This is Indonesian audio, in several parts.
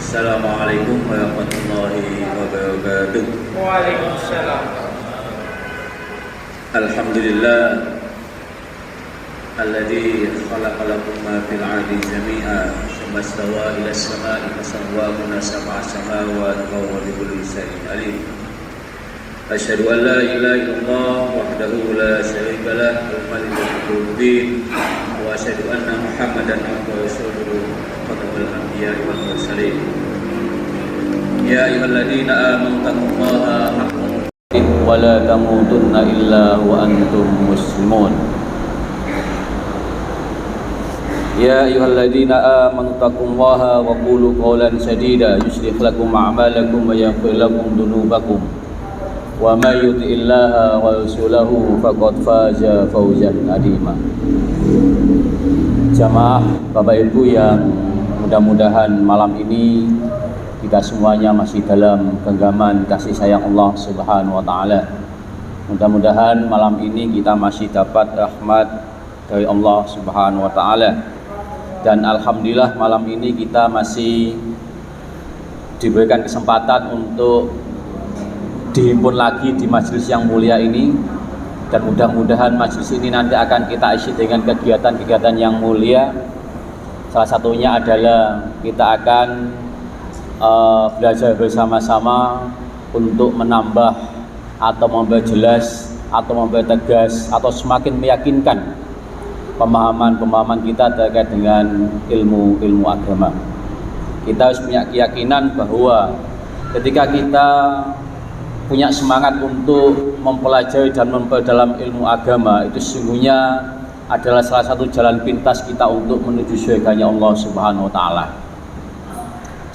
Assalamualaikum warahmatullahi wabarakatuh. Waalaikumsalam. Alhamdulillah alladzi khalaqa lakum ma fil ardi jami'a thumma istawa ila as-sama'i fasawwahunna sab'a samawati wa huwa bikulli shay'in alim. Asyhadu an la ilaha illallah wahdahu la syarika lah al-malikul quddus wa asyhadu anna Muhammadan abduhu wa rasuluhu khatamul anbiya'i wal mursalin. Ya ayyuhalladzina amanu taqullaha haqqa tuqatih wa la tamutunna illa wa antum muslimun. Ya ayyuhalladzina amanu taqullaha wa qulu qawlan sadida yuslih lakum a'malakum wa yaghfir lakum dhunubakum wa may yuti'illaha wa rasulahu faqad faza fawzan 'azima. Jamaah Bapak Ibu yang mudah-mudahan malam ini kita semuanya masih dalam genggaman kasih sayang Allah Subhanahu wa taala. Mudah-mudahan malam ini kita masih dapat rahmat dari Allah Subhanahu wa taala. Dan alhamdulillah malam ini kita masih diberikan kesempatan untuk dihimpun lagi di majelis yang mulia ini, dan mudah-mudahan majelis ini nanti akan kita isi dengan kegiatan-kegiatan yang mulia. Salah satunya adalah kita akan belajar bersama-sama untuk menambah atau memperjelas atau mempertegas atau semakin meyakinkan pemahaman kita terkait dengan ilmu agama. Kita harus punya keyakinan bahwa ketika kita punya semangat untuk mempelajari dan memperdalam ilmu agama, itu sesungguhnya adalah salah satu jalan pintas kita untuk menuju surganya Allah Subhanahu wa taala.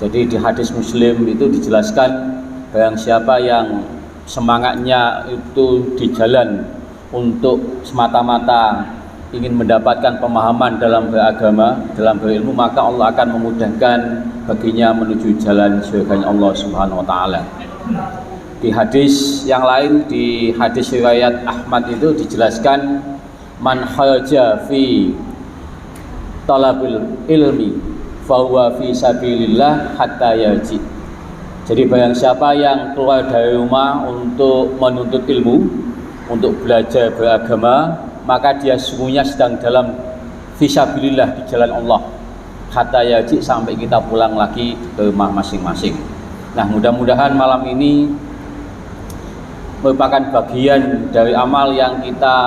Jadi di hadis Muslim itu dijelaskan barang siapa yang semangatnya itu di jalan untuk semata-mata ingin mendapatkan pemahaman dalam beragama, dalam berilmu, maka Allah akan memudahkan baginya menuju jalan surganya Allah Subhanahu wa taala. Di hadis yang lain, di hadis riwayat Ahmad itu dijelaskan man kharaja fi talabil ilmi fahuwa fi sabilillah hatta yarji. Jadi barang siapa yang keluar dari rumah untuk menuntut ilmu, untuk belajar beragama, maka dia sesungguhnya sedang dalam fi sabilillah, di jalan Allah, hatta yarji, sampai kita pulang lagi ke rumah masing-masing. Nah, mudah-mudahan malam ini merupakan bagian dari amal yang kita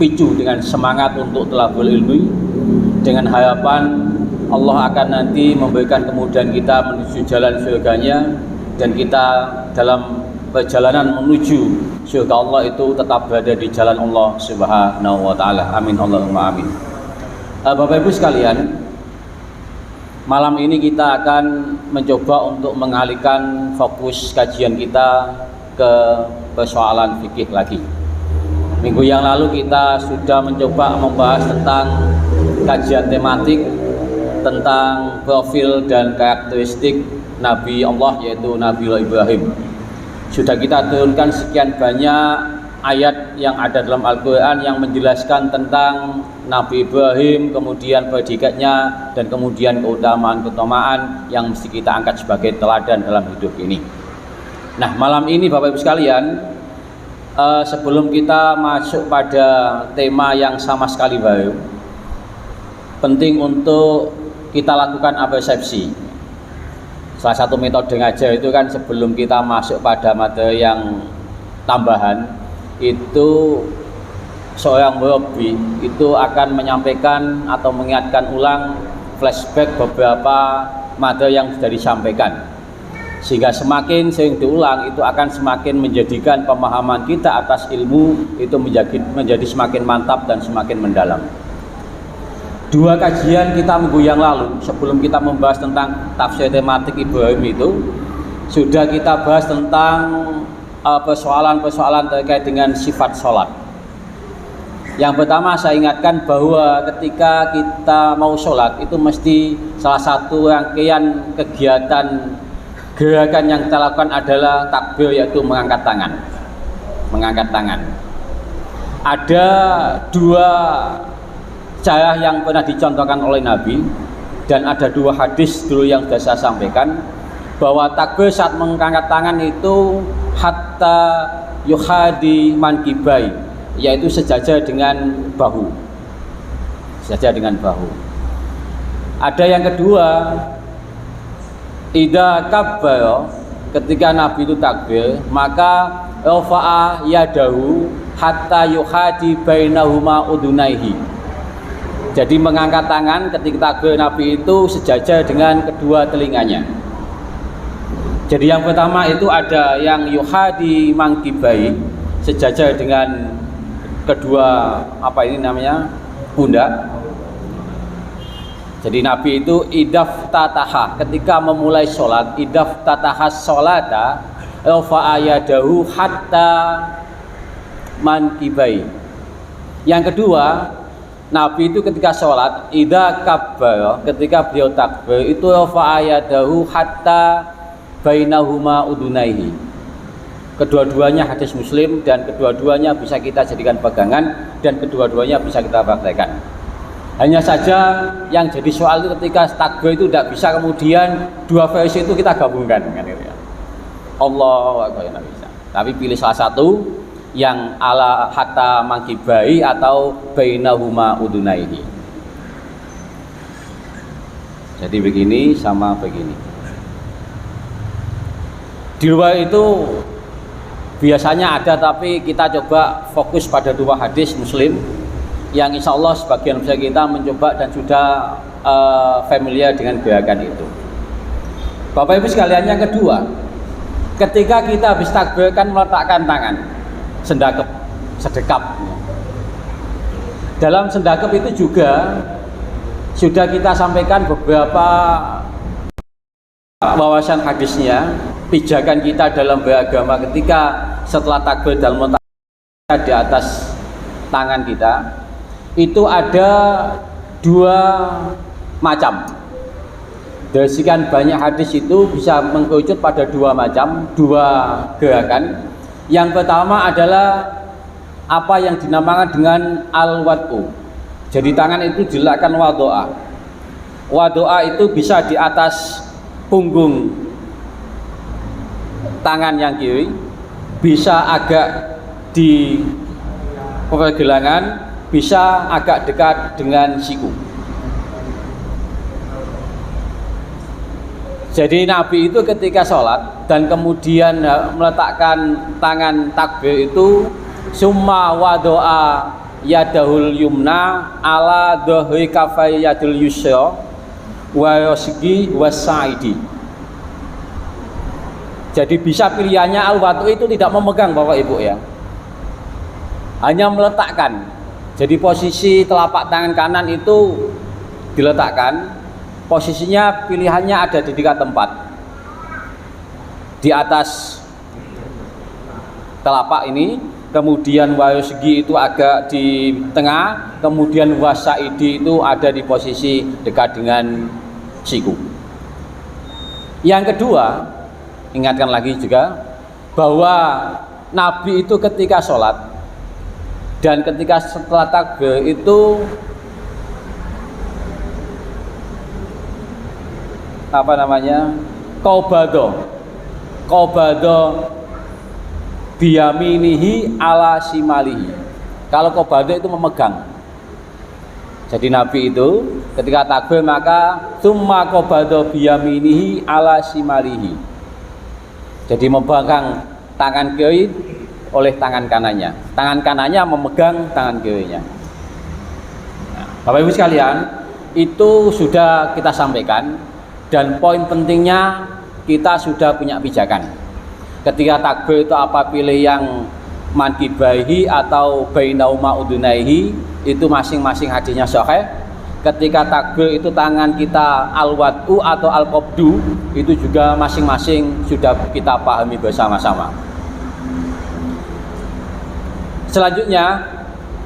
picu dengan semangat untuk thalabul ilmi, dengan harapan Allah akan nanti memberikan kemudahan kita menuju jalan surganya, dan kita dalam perjalanan menuju surga Allah itu tetap berada di jalan Allah Subhanahu wa taala. Amin Allahumma amin. Bapak Ibu sekalian, malam ini kita akan mencoba untuk mengalihkan fokus kajian kita ke persoalan fikih lagi. Minggu yang lalu kita sudah mencoba membahas tentang kajian tematik tentang profil dan karakteristik Nabi Allah, yaitu Nabi Ibrahim. Sudah kita turunkan sekian banyak ayat yang ada dalam Al-Quran yang menjelaskan tentang Nabi Ibrahim, kemudian predikatnya, dan kemudian keutamaan-keutamaan yang mesti kita angkat sebagai teladan dalam hidup ini. Nah, malam ini Bapak Ibu sekalian, sebelum kita masuk pada tema yang sama sekali baru, penting untuk kita lakukan persepsi. Salah satu metode ngajar itu kan sebelum kita masuk pada materi yang tambahan, itu seorang murabi itu akan menyampaikan atau mengingatkan ulang, flashback beberapa materi yang sudah disampaikan, sehingga semakin sering diulang itu akan semakin menjadikan pemahaman kita atas ilmu itu menjadi semakin mantap dan semakin mendalam. Dua kajian kita minggu yang lalu, sebelum kita membahas tentang tafsir tematik Ibrahim, itu sudah kita bahas tentang persoalan-persoalan terkait dengan sifat sholat. Yang pertama saya ingatkan bahwa ketika kita mau sholat itu mesti salah satu rangkaian kegiatan gerakan yang kita lakukan adalah takbir, yaitu mengangkat tangan. Ada dua cara yang pernah dicontohkan oleh Nabi. dan ada dua hadis dulu yang sudah saya sampaikan, bahwa takbir saat mengangkat tangan itu hatta yuhadi mankibai, yaitu sejajar dengan bahu. Sejajar dengan bahu. Ada yang kedua, idza kabbara, ketika Nabi itu takbir, maka rafa'a yadahu hatta yuhadi bainahuma udunaihi. Jadi mengangkat tangan ketika takbir Nabi itu sejajar dengan kedua telinganya. Jadi yang pertama itu ada yang yuhadi mangkibai, sejajar dengan kedua pundak. Jadi Nabi itu idaf tataha, ketika memulai sholat, idaf tataha sholata rafa'a yadahu hatta mankibai. Yang kedua, Nabi itu ketika sholat, idza kabbara, ketika beliau takbir itu rafa'a yadahu hatta bainahuma udunaihi. Kedua-duanya hadis Muslim dan kedua-duanya bisa kita jadikan pegangan dan kedua-duanya bisa kita praktekkan. Hanya saja yang jadi soal itu ketika takbir itu tidak bisa kemudian dua versi itu kita gabungkan kan gitu ya. Allah tidak bisa. Tapi pilih salah satu yang ala hatta mangkibai atau bainahuma udunaihi. Jadi begini sama begini. Di luar itu biasanya ada, tapi kita coba fokus pada dua hadis Muslim yang insya Allah sebagian besar kita mencoba dan sudah familiar dengan gerakan itu. Bapak Ibu sekalian, yang kedua, ketika kita habis takbir kan meletakkan tangan sedekap. Dalam sedekap itu juga sudah kita sampaikan beberapa wawasan hadisnya, pijakan kita dalam beragama ketika setelah takbir dalam meletakkan di atas tangan kita itu ada dua macam. Dari sekian banyak hadis itu bisa mengkerucut pada dua macam, dua gerakan. Yang pertama adalah apa yang dinamakan dengan al-wad'u. Jadi tangan itu diletakkan wadoa. Wadoa itu bisa di atas punggung tangan yang kiri, bisa agak di pergelangan, bisa agak dekat dengan siku. Jadi Nabi itu ketika sholat dan kemudian meletakkan tangan takbir itu summa wadoa yadahul yumna ala dhahri kafai yadul yusra wa yasgi wasaidi. Jadi bisa pilihannya al-wadu itu tidak memegang Bapak Ibu ya, hanya meletakkan. Jadi posisi telapak tangan kanan itu diletakkan, posisinya pilihannya ada di tiga tempat. Di atas telapak ini, kemudian wasegi itu agak di tengah, kemudian wasaidi itu ada di posisi dekat dengan siku. Yang kedua, ingatkan lagi juga bahwa Nabi itu ketika sholat dan ketika setelah takbir itu qabado biyaminihi ala simalihi. Kalau qabado itu memegang. Jadi Nabi itu ketika takbir maka summa qabado biyaminihi ala simalihi. Jadi memegang tangan kiri oleh tangan kanannya. Tangan kanannya memegang tangan kirinya. Nah, Bapak Ibu sekalian, itu sudah kita sampaikan dan poin pentingnya kita sudah punya pijakan. Ketika takbir itu apa pilih yang mankibaihi atau bainauma udunaihi, itu masing-masing hadisnya sahih. Ketika takbir itu tangan kita al-wad'u atau al-qabdu, itu juga masing-masing sudah kita pahami bersama-sama. Selanjutnya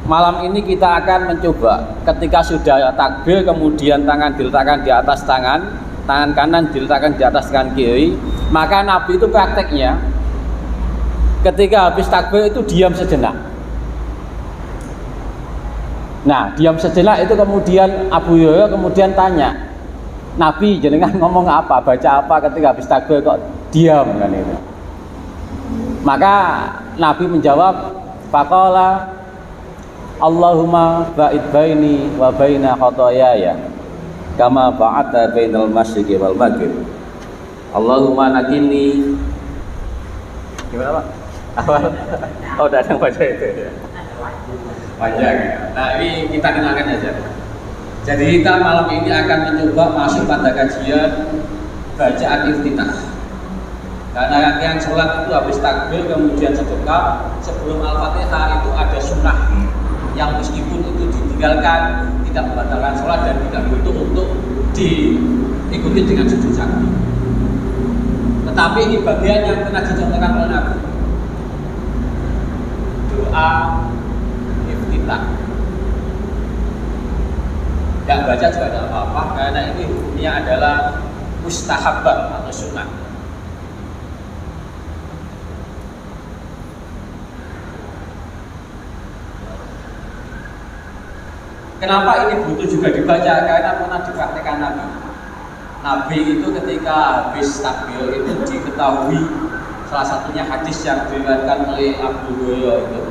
malam ini kita akan mencoba ketika sudah takbir kemudian tangan diletakkan di atas tangan kanan diletakkan di atas tangan kiri, maka Nabi itu prakteknya ketika habis takbir itu diam sejenak. Nah, diam sejenak itu kemudian Abu Hurairah kemudian tanya, Nabi jenengan ngomong apa, baca apa ketika habis takbir kok diam kan itu. Maka Nabi menjawab, faqala Allahumma ba'id baini wa baina khotoyaya kama ba'adta bainal masyriqi wal maghrib. Allahumma nakini. Gimana Pak? Awal. Oh, udah ada yang baca itu ya. Panjang. Nah, ini kita kenalkan aja. Jadi kita malam ini akan mencoba masuk pada kajian bacaan iftitah. Karena yang sholat itu habis takbir kemudian sedekap, sebelum Al-Fatihah itu ada sunnah yang meskipun itu ditinggalkan tidak membatalkan sholat dan tidak butuh untuk diikuti dengan sujud syahwi. Tetapi ini bagian yang pernah dicontohkan oleh Nabi. Doa iftitah. Yang baca juga tidak apa-apa karena ini hukumnya adalah mustahabbah atau sunnah. Kenapa ini butuh juga dibaca? Karena pernah dipraktikkan Nabi. Nabi itu ketika habis takbir itu diketahui salah satunya hadis yang diriwayatkan oleh Abu Hurairah itu,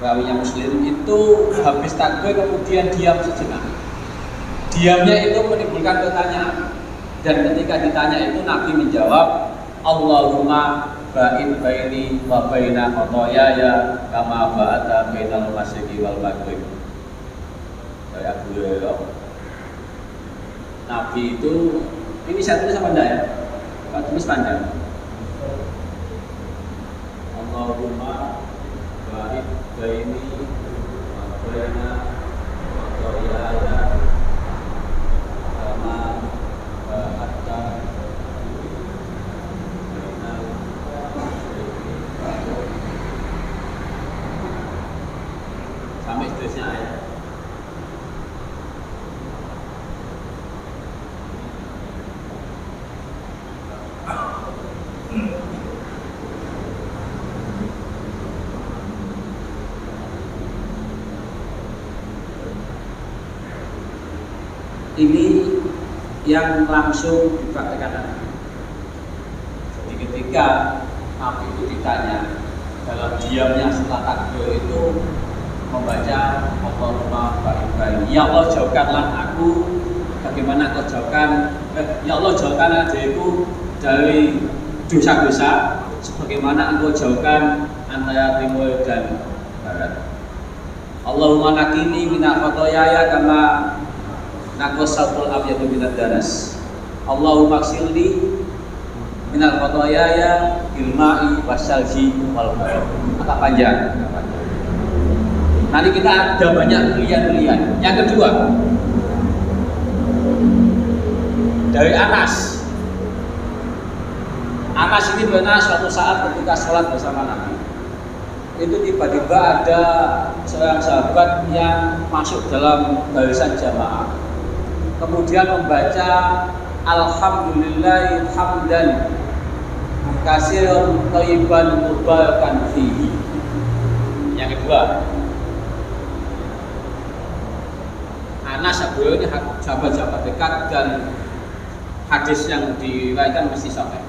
rawinya Muslim, itu habis takbir kemudian diam sejenak. Diamnya itu menimbulkan pertanyaan, dan ketika ditanya itu Nabi menjawab, Allahumma ba'id baini wa baina khotoyaya kama ba'adta bainal masyriqi wal maghrib. Saya Abu Hurairah. Nabi itu, ini saya tulis apa enggak ya? Pak tulis panjang. Allahumma ba'id baini wa baina khotoyaya kama ba'adta bainal masyriqi sampai seterusnya ayat. Ini yang langsung dipraktikkan. Jadi ketika Nabi itu ditanya dalam diamnya setelah takbir itu membaca Allahumma ba'id baini, ya Allah jauhkanlah aku, bagaimana kau jauhkan, ya Allah jauhkanlah diriku dari dosa-dosa sebagaimana engkau jauhkan antara timur dan barat. Allahumma nakini minal khotoyaya kama naqasatul abyadu minad danas. Allahumma ksilni minal khotoyaya bil ma'i wasalji wal barad. Agak panjang. Nanti kita ada banyak pilihan-pilihan. Yang kedua, dari Anas. Anas ini pernah suatu saat ketika sholat bersama Nabi, itu tiba-tiba ada seorang sahabat yang masuk dalam barisan jamaah, kemudian membaca Alhamdulillahi hamdan katsiran thayyiban mubarakan fihi. Yang kedua, Anas Abu ini sahabat-sahabat dekat dan hadis yang diriwayatkan mesti sampai.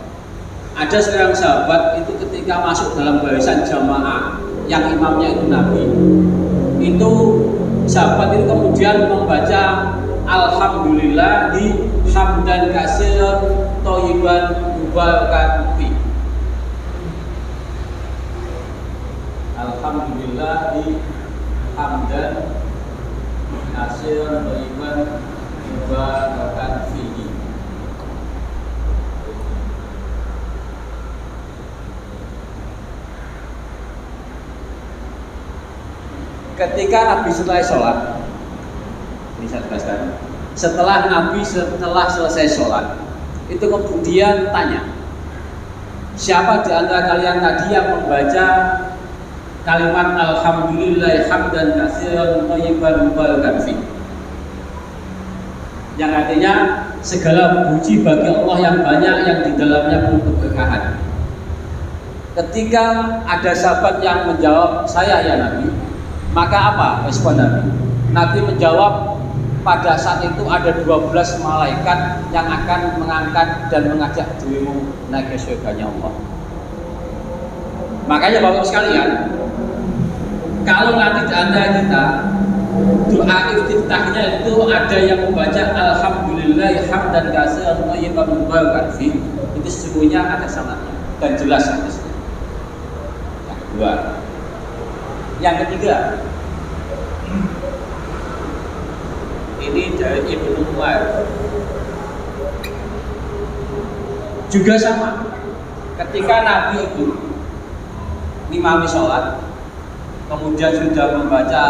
Ada seorang sahabat itu ketika masuk dalam barisan jamaah yang imamnya itu Nabi, itu sahabat itu kemudian membaca Alhamdulillahi hamdan katsiran thayyiban mubarakan fi. Alhamdulillahi hamdan katsiran thayyiban mubarakan fi. Ketika Nabi selesai sholat, ini saya tegaskan, setelah Nabi selesai sholat, itu kemudian tanya, siapa di antara kalian tadi yang membaca kalimat Alhamdulillah hamdan katsiran thayyiban mubarakan fi, yang artinya segala puji bagi Allah yang banyak yang di dalamnya penuh keberkahan. Ketika ada sahabat yang menjawab, saya ya Nabi, maka apa respon Nabi? Nabi menjawab, pada saat itu ada 12 malaikat yang akan mengangkat dan mengajak dirimu naik ke surganya Allah. Makanya Bapak sekalian, kalau nanti di antara kita doa iftitahnya itu ada yang membaca alhamdulillah hamdan katsiran thayyiban mubarakan fi, itu sesungguhnya ada sanadnya dan jelas hadisnya. Yang kedua, yang ketiga, ini dari Ibnu Umar juga sama. Ketika Nabi itu ngimami sholat, kemudian sudah membaca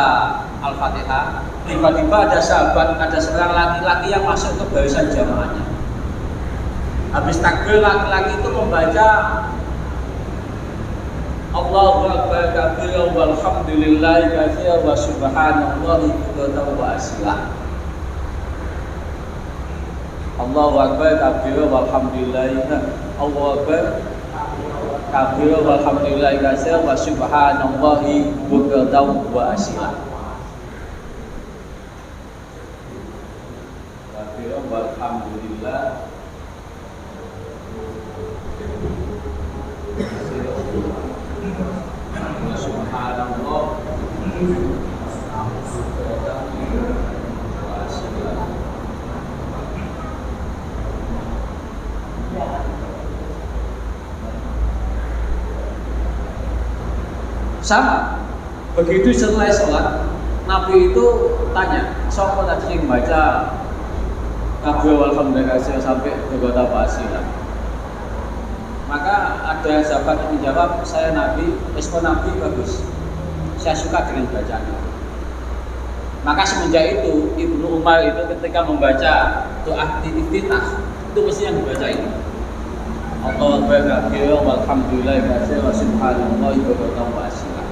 Al-Fatihah, tiba-tiba ada sahabat, ada seorang laki-laki yang masuk ke barisan jamaahnya. Habis takbir, laki-laki itu membaca Allahu Akbar katsiran walhamdulillahi katsiran wa subhanallahi bukratan wa asila. Allahu Akbar katsiran walhamdulillahi Allahu Akbar katsiran walhamdulillahi katsiran wa subhanallahi bukratan wa asila. Katsiran walhamdulillah subhanallah sama. Begitu selesai sholat, Nabi itu tanya, siapa tadi yang baca kabeh alhamdulillah sampai berkata pasilah? Maka ada sahabat yang menjawab, saya Nabi, respon Nabi bagus, saya suka dengan bacaan. Maka semenjak itu Ibnu Umar itu ketika membaca doa iftitah itu mesti yang dibaca ini, Allahu Akbar katsiran walhamdulillahi katsiran wa subhanallahi bukratan wa asila.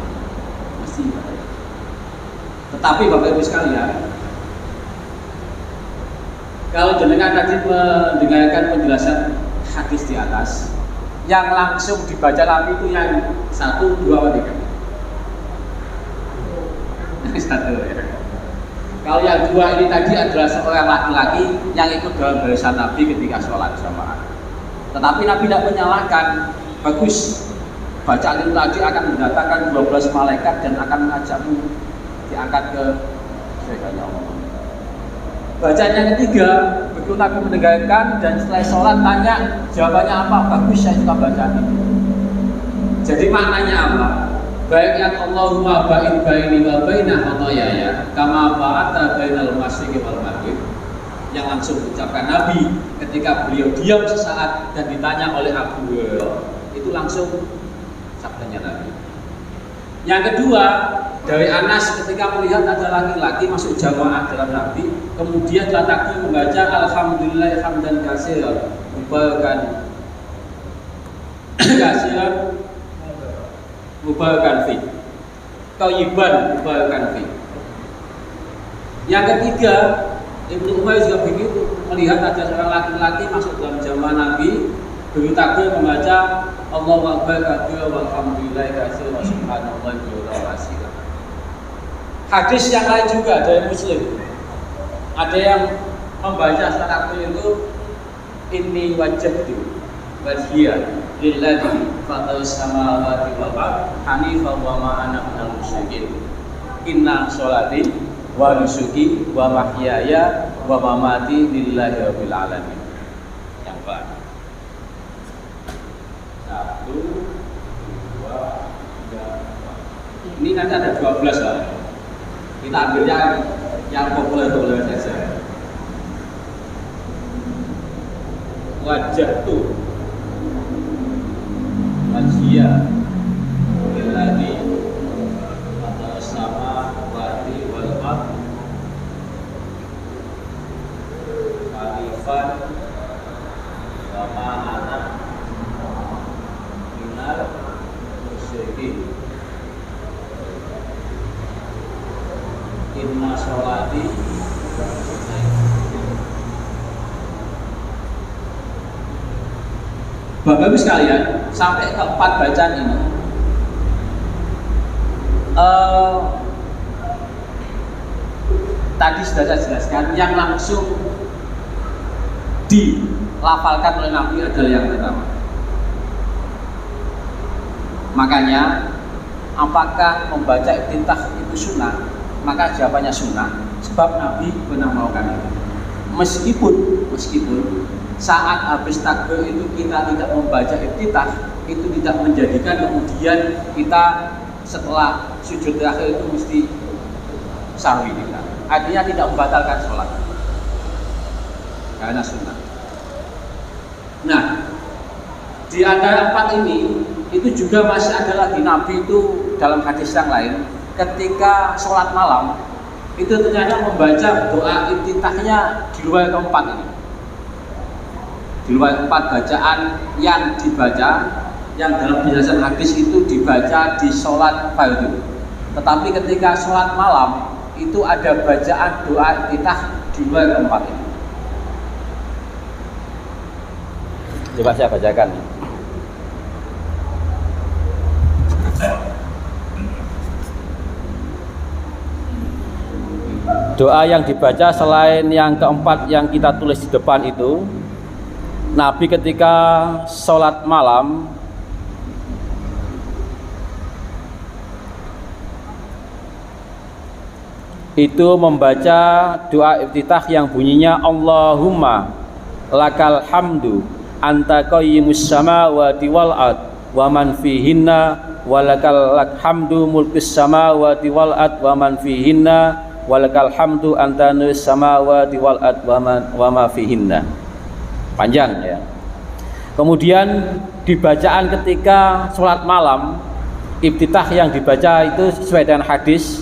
Mesti. Tetapi Bapak Ibu sekalian, kalau jenengan tadi mendengarkan penjelasan hadis di atas, yang langsung dibaca Nabi itu yang 1, 2, 3. Satu ya. Kalau yang 2 ini tadi adalah seorang laki-laki yang ikut dalam barisan Nabi ketika sholat jamaah. Tetapi Nabi tidak menyalahkan, bagus. Bacaan itu tadi akan mendatangkan 12 malaikat dan akan mengajakmu diangkat ke surganya Allah. Bacaan yang ketiga, begitu Nabi mendengarkan dan setelah sholat tanya jawabannya apa? Bagus, saya suka bacaan itu. Jadi maknanya apa? Baik yang Allahumma ba'id baini wa baina khotoyaya kama ba'ata bainal masyriqi wal maghrib, yang langsung diucapkan Nabi ketika beliau diam sesaat dan ditanya oleh Abu Hurairah, itu langsung sabdanya Nabi. Yang kedua, dari Anas ketika melihat ada laki-laki masuk jamaah dalam Nabi, kemudian telah takbir membaca alhamdulillah hamdan katsiran mubarakan katsiran mubarakan fi thayyiban mubarakan fi. Yang ketiga, Ibnu Umar juga begitu, melihat ada seorang laki-laki masuk dalam jamaah Nabi, begitu takbir membaca Allahu Akbar katsiran walhamdulillahi katsiran wa subhanallahi bukratan wa asila. Hadis yang lain juga dari Muslim, ada yang membaca saat takbir itu inni wajjahtu wajhiya lilladzi fataras samawati wal ardh hanifan wa ma ana minal musyrikin inna sholati wa nusuki wa mahyaya wa mamati lillahi rabbil alamin. Yang kedua, 1, 2, 3. Ini nanti ada 12 lah. Kita ambilnya yang populer saja. Wajah tuh wajia lilladzi atau sama wati wal ard khalifan wa ma ana minal musyrikin inna sholati. Bapak Ibu sekalian, sampai ke 4 bacaan ini tadi sudah saya jelaskan, yang langsung dilafalkan oleh Nabi adalah yang pertama. Makanya apakah membaca iftitah itu sunnah? Maka jawabannya sunnah, sebab Nabi pernah melakukan itu. Meskipun saat habis takbir itu kita tidak membaca iftitah, itu tidak menjadikan kemudian kita setelah sujud terakhir itu mesti sahwi kita. Artinya tidak membatalkan sholat karena sunnah. Nah, di antara 4 ini itu juga masih ada lagi Nabi itu dalam hadis yang lain ketika sholat malam itu ternyata membaca doa iftitahnya di luar keempat ini. Di luar 4 bacaan yang dibaca, yang dalam penjelasan hadis itu dibaca di sholat fardu. Tetapi ketika sholat malam itu ada bacaan doa iftitah di luar keempat ini. Coba saya bacakan. Doa yang dibaca selain yang keempat yang kita tulis di depan itu, Nabi ketika sholat malam itu membaca doa iftitah yang bunyinya Allahumma lakal hamdu anta qayyimus samawati wal ard wa man fihinna walakal hamdu mulkus samawati wal ard wa man fihinna walakal hamdu anta nus samawati wal ard wa ma fihinna. Panjang ya. Kemudian di bacaan ketika sholat malam, iftitah yang dibaca itu sesuai dengan hadis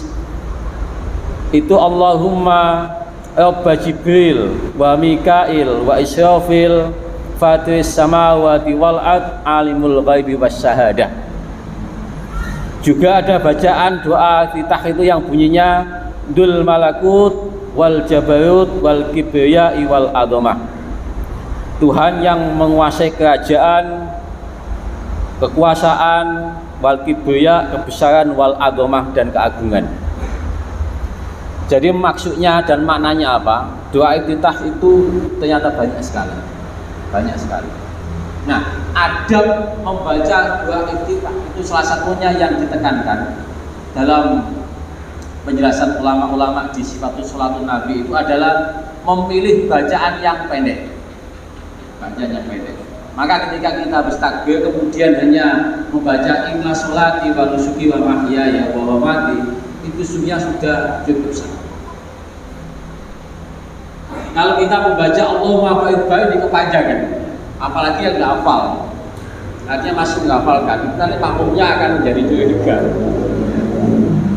itu Allahumma Rabba Jibril wa Mikail wa Israfil Fatiris samawati wal ard alimul ghaibi was syahadah. Juga ada bacaan doa iftitah itu yang bunyinya Dul malakut wal jabarut wal kibriya wal azamah. Tuhan yang menguasai kerajaan, kekuasaan, wal kibriya, kebesaran, wal azamah, dan keagungan. Jadi maksudnya dan maknanya apa? Doa iftitah itu ternyata banyak sekali. Nah, adab membaca doa iftitah itu salah satunya yang ditekankan dalam penjelasan ulama-ulama di Sifatul Sholatul Nabi itu adalah memilih bacaan yang pendek. Maka ketika kita habis takbir kemudian hanya membaca inna sholati wa nusuki wa mahyaya wa mamati, itu sebenarnya sudah cukup sangat. Kalau kita membaca Allahumma ba'id ini kepanjangan, apalagi yang nggak hafal, artinya masih menghafalkan, nanti makmumnya akan menjadi juga.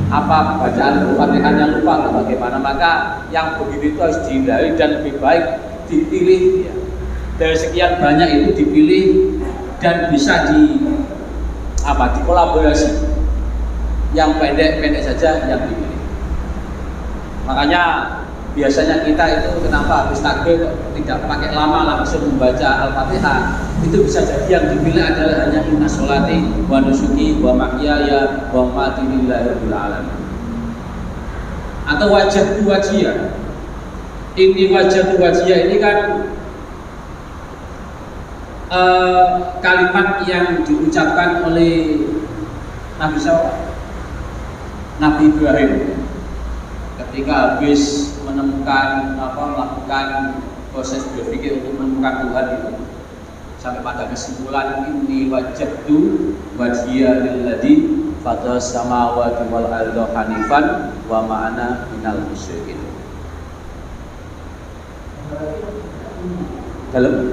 Apa bacaan Fatihahnya lupa atau bagaimana? Maka yang begitu itu harus dihindari dan lebih baik dipilih ya. Dari sekian banyak itu dipilih dan bisa dikolaborasi. Yang pendek-pendek saja yang dipilih. Makanya biasanya kita itu kenapa habis takbir tidak pakai lama langsung membaca Al-Fatihah, itu bisa jadi yang dipilih adalah hanya inna sholati wa nusuki wa mahyaya wa mamati lillahi rabbil alamin. Atau wajah wajiyah. Ini wajah wajiyah ini kan kalimat yang diucapkan oleh Nabi Ibrahim ketika habis melakukan proses berpikir untuk menemukan Tuhan itu, sampai pada kesimpulan inni wajjahtu wajhiya lilladzi fataras samawati wal arda hanifan wa ma ana minal musyrikin. Dalam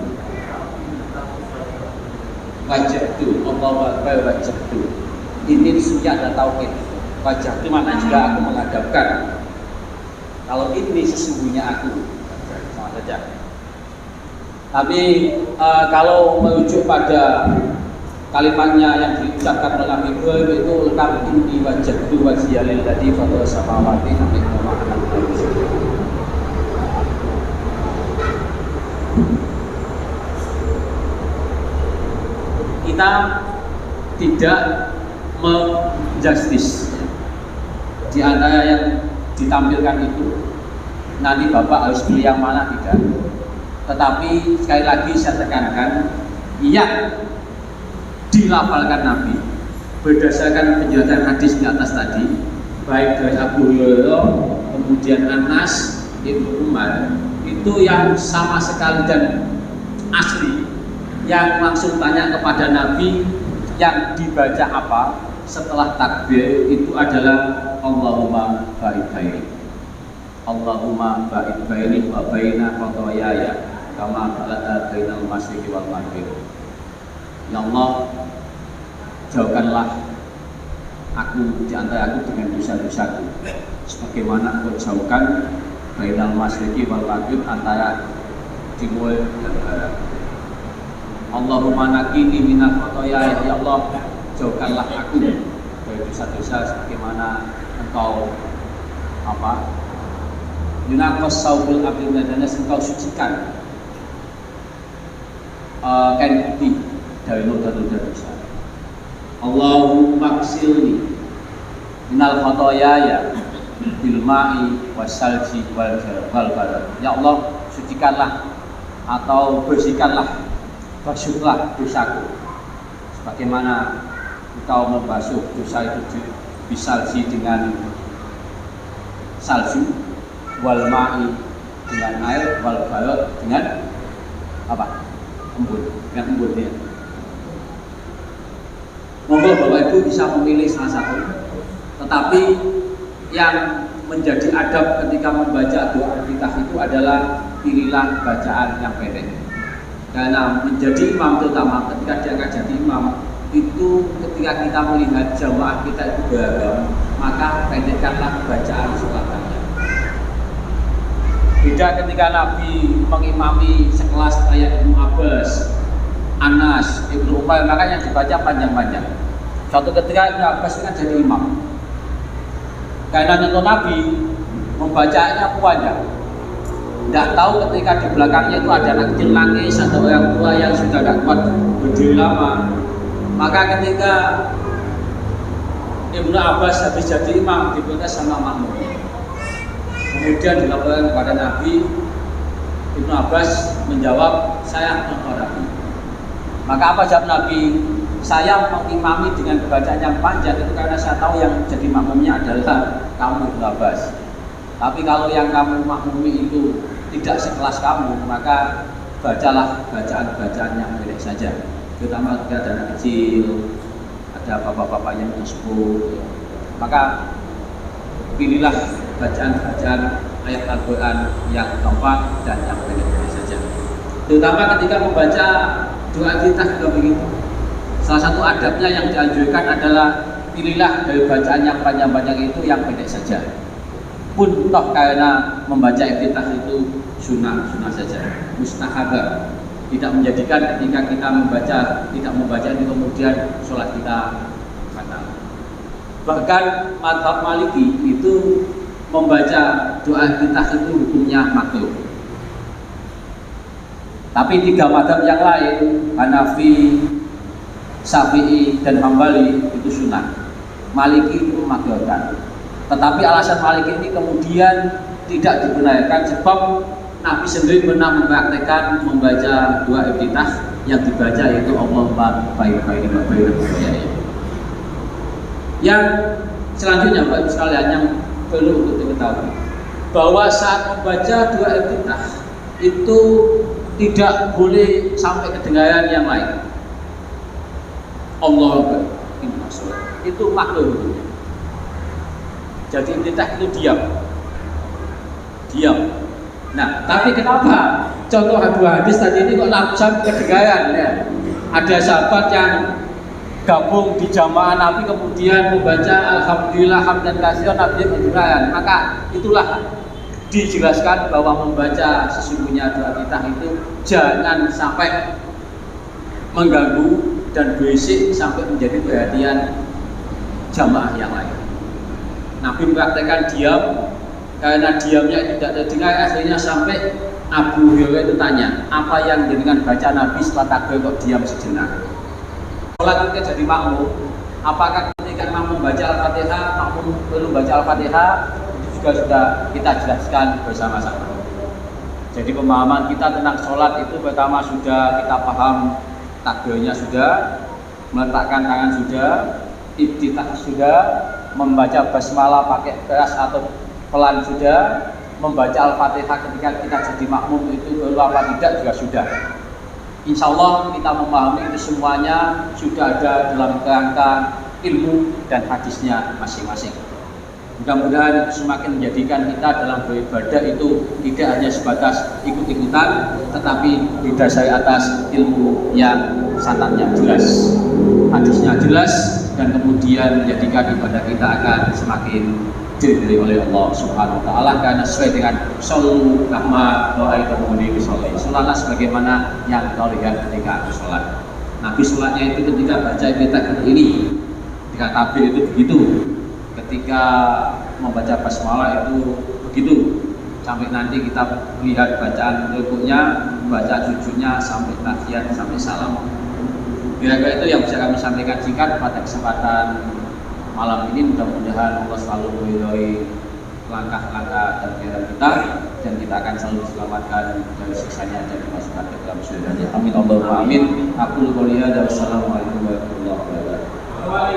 wajjahtu Allahu akbar wajjahtu ini sudah ada tauhid. Wajjahtu maknanya juga aku menghadapkan. Kalau ini sesungguhnya aku, sama saja. Tapi kalau merujuk pada kalimatnya yang diucapkan oleh Nabi Ibrahim itu lengkap ini wajjahtu wajhiya lilladzi fataras samawati wa ma ana minal musyrikin. Kita tidak menjustis di antara yang ditampilkan itu nanti Bapak harus pilih yang mana, tidak. Tetapi sekali lagi saya tekankan, yang dilafalkan Nabi berdasarkan penjelasan hadis di atas tadi, baik dari Abu Hurairah, kemudian Anas, Ibnu Umar, itu yang sama sekali dan asli. Yang langsung tanya kepada Nabi yang dibaca apa setelah takbir itu adalah Allahumma ba'id baini, Allahumma ba'id baini wa baina khotoyaya kama ba'adta bainal masyriqi wal maghrib. Ya Allah, jauhkanlah aku di antara aku dengan dosa-dosaku, sebagaimana Engkau jauhkan bainal masyriqi wal maghrib, antara timur dan barat. Allahumma naqini minal khotoya, ya Allah, jauhkanlah aku dari dosa-dosa sebagaimana Engkau yunaqas saubul abdi, dan Engkau sucikan kain putih dari noda-noda dosa. Allahumma qsilni minal khotoyaya bil ma'i wasalji wal barad. Ya Allah, sucikanlah atau bersihkanlah, basuhlah dosaku sebagaimana Engkau membasuh dosa itu bisalji dengan salju, wal ma'i dengan air, wal barad dengan embun, dengan embunnya. Monggo Bapak Ibu bisa memilih salah satu, tetapi yang menjadi adab ketika membaca doa iftitah itu adalah pilihlah bacaan yang pendek. Karena menjadi imam, terutama ketika dia akan jadi imam, itu ketika kita melihat jamaah kita itu beragam, maka pendekkanlah bacaan suratannya. Beda ketika Nabi mengimami sekelas kayak Ibnu Abbas, Anas, Ibnu Umar, maka yang dibaca panjang-panjang. Suatu ketika Ibnu Abbas kan jadi imam, karena nonton Nabi membacanya panjang. Tidak tahu ketika di belakangnya itu ada anak kecil nangis atau orang tua yang sudah tidak kuat berdiri lama. Maka ketika Ibnu Abbas habis jadi imam, diprotes sama makmumnya. Kemudian dilaporkan kepada Nabi. Ibnu Abbas menjawab, saya menghormati. Maka apa jawab Nabi? Saya mengimami dengan bacaan yang panjang itu karena saya tahu yang jadi makmumnya adalah kamu, Ibnu Abbas. Tapi kalau yang kamu makmumi itu tidak sekelas kamu, maka bacalah bacaan-bacaan yang pendek saja. Terutama ketika ada anak kecil, ada bapak-bapak yang sepuh, maka pilihlah bacaan-bacaan ayat Al-Quran yang gampang dan yang pendek-pendek saja. Terutama ketika membaca doa iftitah juga begitu. Salah satu adabnya yang dianjurkan adalah pilihlah dari bacaan yang panjang-panjang itu yang pendek saja. Pun toh karena membaca iftitah itu sunnah saja, mustahabah. Tidak menjadikan ketika kita tidak membaca itu kemudian sholat kita batal. Bahkan mazhab Maliki itu membaca doa iftitah itu hukumnya makruh. Tapi tiga mazhab yang lain, Hanafi, Syafi'i, dan Hambali itu sunnah. Maliki itu memakruhkan. Tetapi alasan Maliki ini kemudian tidak dibenarkan sebab Nabi sendiri pernah mempraktekkan membaca doa iftitah yang dibaca yaitu Allahumma ba'id baini wa baina khotoyaya. Yang selanjutnya Bapak Ibu sekalian yang perlu untuk diketahui bahwa saat membaca doa iftitah itu tidak boleh sampai kedengaran yang lain. Allahu Akbar, ini maksud itu makruh. Jadi iftitah itu diam. Nah, tapi kenapa contoh dua hadis tadi ini kok langsung kedengaran ya? Ada sahabat yang gabung di jamaah Nabi kemudian membaca alhamdulillah hamdan katsiran Nabi kedengaran. Maka itulah dijelaskan bahwa membaca sesungguhnya doa iftitah itu jangan sampai mengganggu dan berisik sampai menjadi perhatian jamaah yang lain. Nabi mempraktekkan diam, karena diamnya tidak terdengar, akhirnya sampai Abu Hurairah itu tanya, apa yang dengan baca Nabi setelah takbir kok diam sejenak? Sholat kita jadi makmum, apakah ketika makmum baca Al-Fatihah, makmum perlu baca Al-Fatihah? juga sudah kita jelaskan bersama-sama. Jadi pemahaman kita tentang sholat itu pertama sudah kita paham, takbirnya sudah, meletakkan tangan sudah, ibtidah sudah, membaca basmalah pakai keras atau pelan sudah, membaca Al-Fatihah ketika kita jadi makmum itu perlu apa tidak juga sudah. Insya Allah kita memahami itu semuanya sudah ada dalam kerangka ilmu dan hadisnya masing-masing. Mudah-mudahan itu semakin menjadikan kita dalam beribadah itu tidak hanya sebatas ikut-ikutan, tetapi didasari atas ilmu yang sanadnya jelas, hadisnya jelas, dan kemudian menjadikan ibadah kita akan semakin diridhoi oleh Allah Subhanahu wa taala karena sesuai dengan shollu kama ra'aitumuni usolli. Salatlah sebagaimana yang kau lihat ketika aku salat. Nabi salatnya itu ketika baca takbir ini, ketika takbir itu begitu, ketika membaca basmalah itu begitu, sampai nanti kita lihat bacaan rukuknya, baca sujudnya sampai tahiyat sampai salam. Kira-kira itu yang bisa kami sampaikan singkat pada kesempatan malam ini. Mudah-mudahan Allah selalu meridhoi langkah-langkah dan kegiatan kita, dan kita akan selalu diselamatkan dari siksanya dan dimasukkan ke dalam surga. Amin Allahumma amin. Aku qouli hadza. Wassalamualaikum warahmatullahi wabarakatuh.